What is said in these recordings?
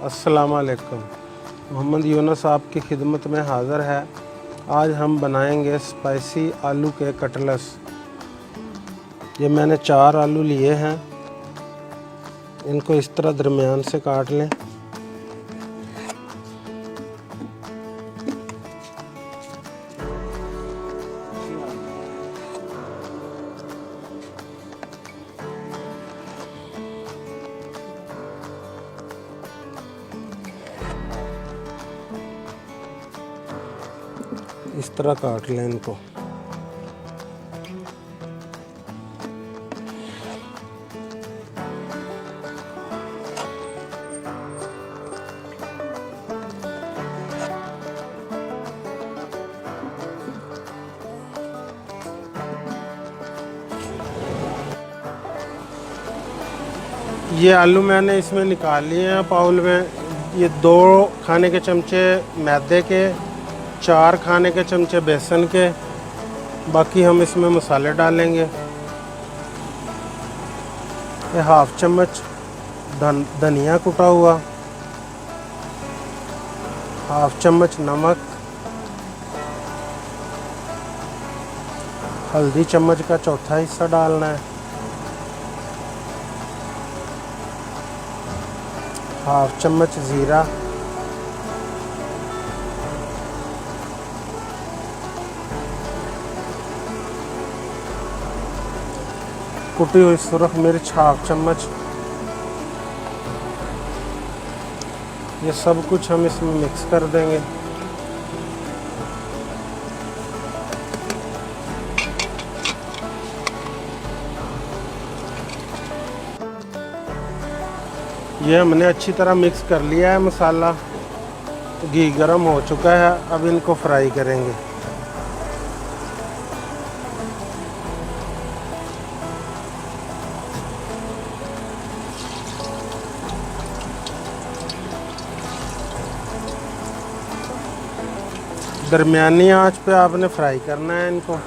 अस्सलाम वालेकुम। मोहम्मद यूनुस आपकी खिदमत में हाज़िर है। आज हम बनाएंगे स्पाइसी आलू के कटलेट्स। ये मैंने 4 आलू लिए हैं, इनको इस तरह दरमियान से काट लें। इस तरह काट लें इनको। ये आलू मैंने इसमें निकाल लिए हैं बाउल में। ये 2 खाने के चमचे मैदे के, 4 खाने के चमचे बेसन के, बाकी हम इसमें मसाले डालेंगे। ये हाफ चम्मच धनिया कुटा हुआ, हाफ चम्मच नमक, हल्दी चम्मच का चौथा हिस्सा डालना है, हाफ चम्मच ज़ीरा, कुटी हुई सुरख मिर्च हाफ चम्मच। ये सब कुछ हम इसमें मिक्स कर देंगे। ये हमने अच्छी तरह मिक्स कर लिया है मसाला। घी गरम हो चुका है, अब इनको फ्राई करेंगे। दरमियानी आंच पे आपने फ्राई करना है इनको।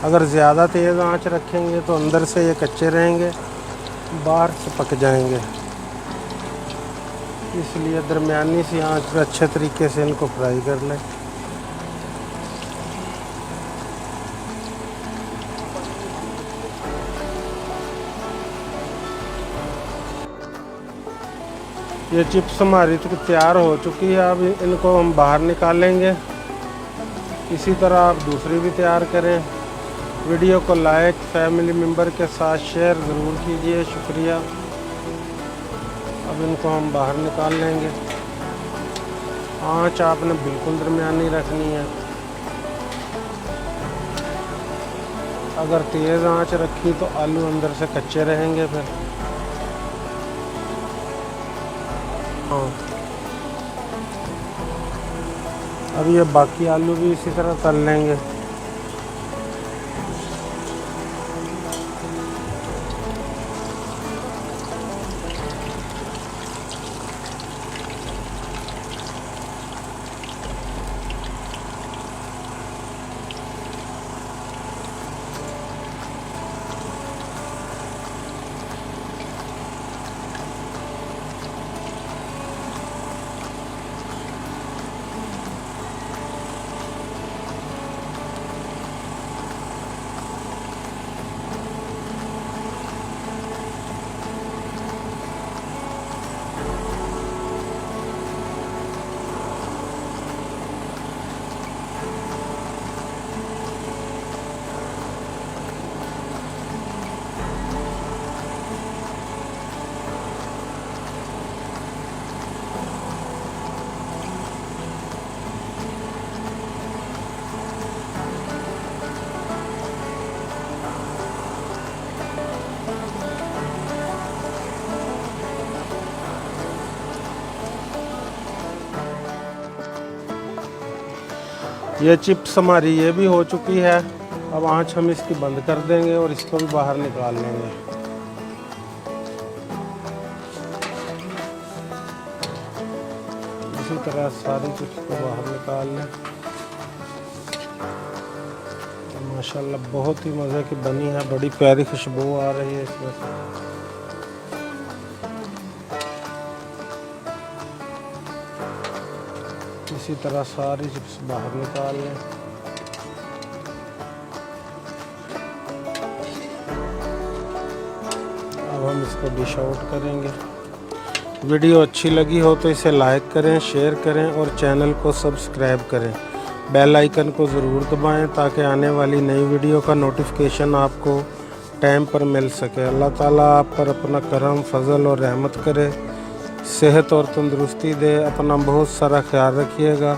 अगर ज़्यादा तेज़ आंच रखेंगे तो अंदर से ये कच्चे रहेंगे, बाहर से पक जाएंगे। इसलिए दरमियानी सी आंच पे अच्छे तरीके से इनको फ्राई कर लें। ये चिप्स हमारी तैयार हो चुकी है। अब इनको हम बाहर निकालेंगे। इसी तरह आप दूसरी भी तैयार करें। वीडियो को लाइक, फैमिली मेम्बर के साथ शेयर ज़रूर कीजिए। शुक्रिया। अब इनको हम बाहर निकाल लेंगे। आँच आपने बिल्कुल दरमियानी रखनी है। अगर तेज़ आँच रखी तो आलू अंदर से कच्चे रहेंगे फिर। हाँ, अब ये बाकी आलू भी इसी तरह तल लेंगे। ये चिप्स हमारी ये भी हो चुकी है। अब आँच हम इसकी बंद कर देंगे और इसको भी बाहर निकाल लेंगे। इसी तरह सारी चिप्स को बाहर निकाल लें। तो माशाल्लाह बहुत ही मज़े की बनी है, बड़ी प्यारी खुशबू आ रही है इसमें से। इसी तरह सारी चिप्स बाहर निकाल लें। अब हम इसको डिश आउट करेंगे। वीडियो अच्छी लगी हो तो इसे लाइक करें, शेयर करें और चैनल को सब्सक्राइब करें। बेल आइकन को ज़रूर दबाएं ताकि आने वाली नई वीडियो का नोटिफिकेशन आपको टाइम पर मिल सके। अल्लाह ताला आप पर अपना करम, फजल और रहमत करे, सेहत और तंदुरुस्ती दे। अपना बहुत सारा ख्याल रखिएगा,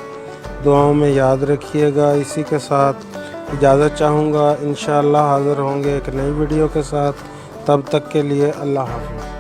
दुआओं में याद रखिएगा। इसी के साथ इजाज़त चाहूँगा। इंशाअल्लाह हाज़िर होंगे एक नई वीडियो के साथ। तब तक के लिए अल्लाह हाफ़िज़।